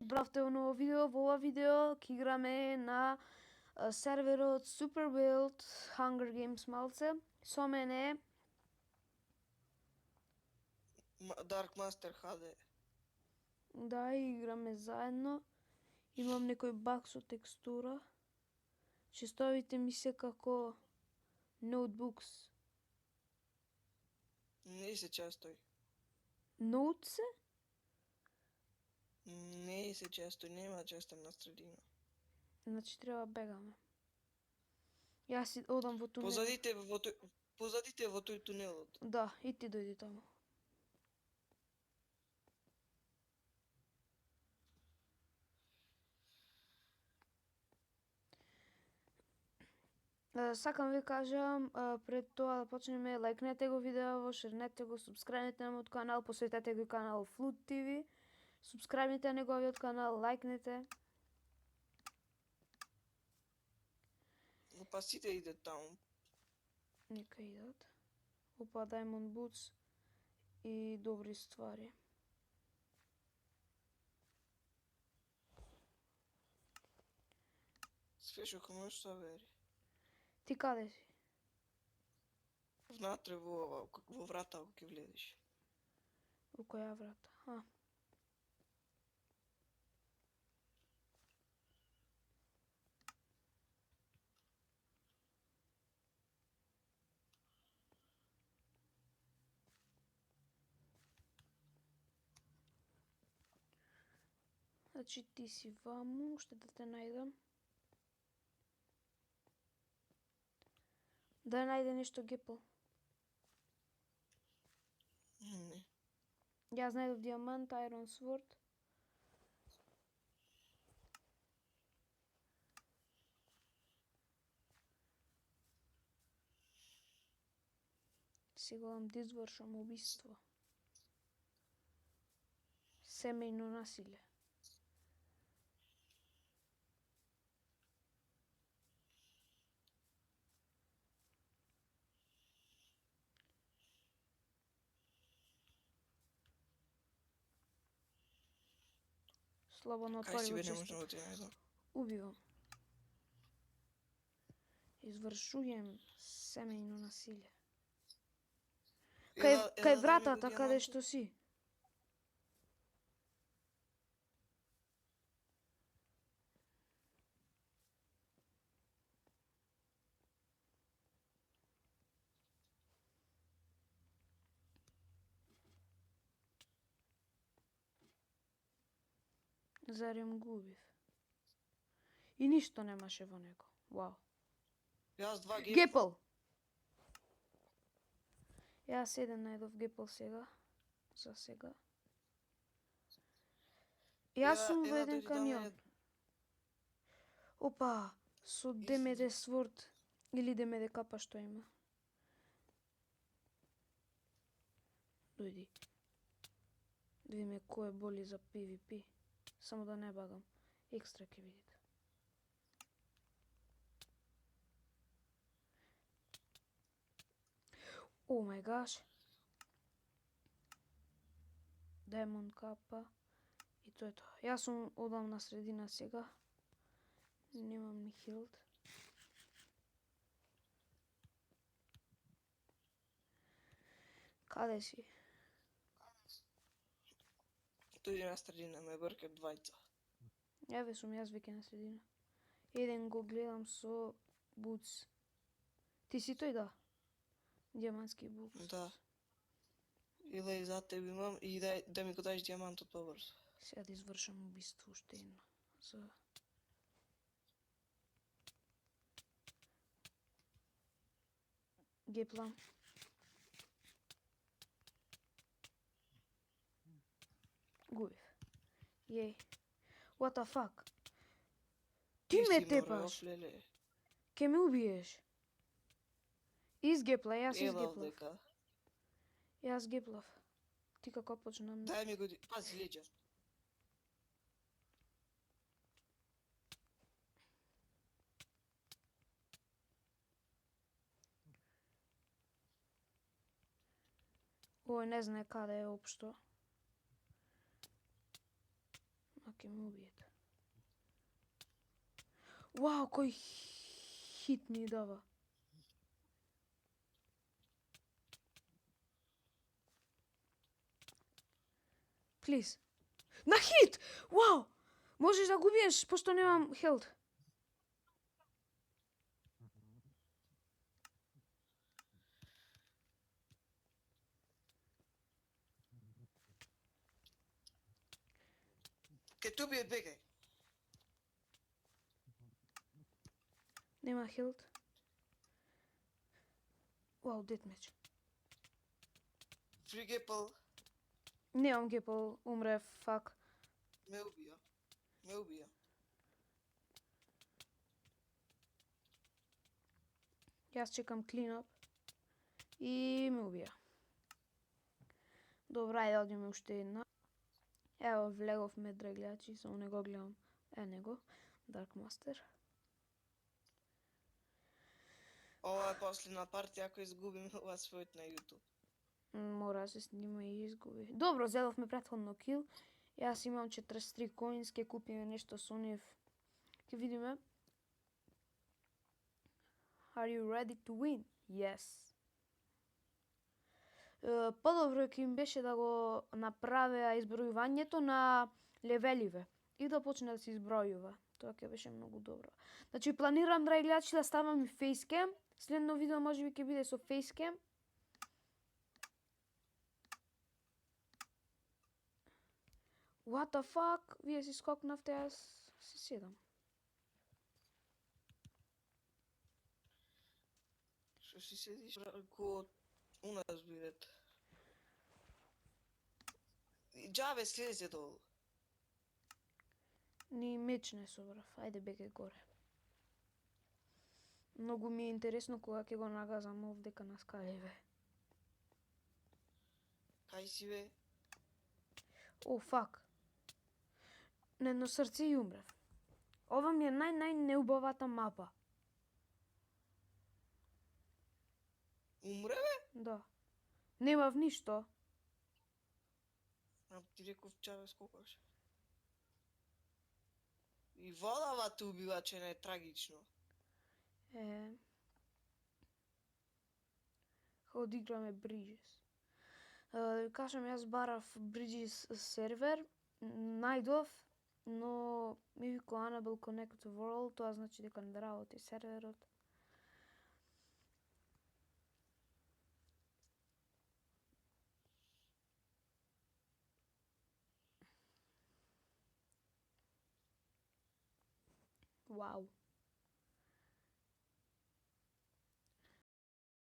Добравте во ново видео. Во ова видео ќе играме на серверот Super Build Hunger Games малце. Со мене е Dark Master HD. да играме заедно. Имам некој баг со текстура. Честовите ми се како ноутбукс. Не се честој. Ноут се? Не се честој, нема да честам на средина. Значи треба бегаме. Јас си одам во тунелот. Позадите во тој тунелот. Да, и ти дојди таму. Сакам ви кажам, пред тоа да почнеме, лајкнете го видео, шернете го, субскрајбнете на мојот канал, посетете го канал Flood TV, субскрајбнете на неговиот канал, лајкнете. Па сите идат таму. Нека идат. Опа, Diamond Boots и добри ствари. Све што можеш да вери. Ти каде си? Внатре во врата ако ќе влезеш. Во која врата? Значи ти си ваму, ще да те најдам. Да најде нешто гепл. Не. Јас најдов диамант, Iron Sword. Сега да извршам убиство. Семејно насиле. Слободно Кај отвори си го бе, не често. можам да ти најдам. Убивам. Извршувам семејно насилие. Кај вратата каде што си. Зарем губив. И ништо немаше во него. Вау. Јас два Гепл! Јас еден најдов гепл сега. За сега. Јас сум во еден камион. Опа! Со ДМД Sword. Или ДМД капа што има. Дојди. Да видиме кој е боли за PvP. Само да не багам. Екстра ќе видите. О мај гаш. Diamond капа. И тоа е тоа. Јас сум одам на средина сега. Немам ни хилд. Каде си? Тој на средина ме бркат двајца. Еве сум јас веќе на средина. Еден го гледам со буц. Ти си тој, да? Диамантски букс. Да. Или и за тебе имам и да ми го дадеш диамантот побрзо. Сега да извршам убиство уште едно. За... Геплам. Губив. Јеј. What the fuck? Ти ме тепаш. Ке ме убиеш. Изгепла, јас изгеплав. Јас геплав. Ти како почнам? Дај ми го, пази леđа. Ој не знае каде е општо. На ќе ме убиете. Вау, кој хит ми дава. Плиз. На хит! Вау! Можеш да го убиеш, пошто немам хелт. Ке те убие бегај. Нема хелт. Вау, детмеч. Free Gapple Немам гепал, умре, фак. ме убија. Ме убија. Јас чекам клинап. И ме убија. Добра, ајде одиме уште една. Ево, влеговме, драглячи, само не го гледам. Него, Dark Master. Ова е последна партија ако изгубим ова својот на YouTube. Мора да се снима и изгуби. Добро, зедовме претходно кил. Јас имам 43 коинс, ке купиме нешто со нив. Ке видиме. Are you ready to win? Yes. Подобро ќе им беше да го направеа избројувањето на левеливе и да почне да се избројува. Тоа ќе беше многу добро. Значи планирам, драги гледачи, да ставам и фейскем. Следно видео можеби ќе биде со фейскем. What the fuck? Вие си скокнавте, јас си седам. Што си седиш ко у нас бидете. Џабе слезе долу. Ни меч не собрав. Ајде бегај горе. Многу ми е интересно кога ќе го нагазам овдека на скаливе. Кај си бе? О, фак. На едно срце и умрев. Ова ми е неубавата мапа. Умре бе? Да. Немав ништо. А ти реков џабе скокаш. И водава те убива, че не е трагично. Одиграме Bridges. Кажам, јас барав Bridges сервер, најдов, но ми вико Unable Connect to World, тоа значи дека не работи серверот. Вау.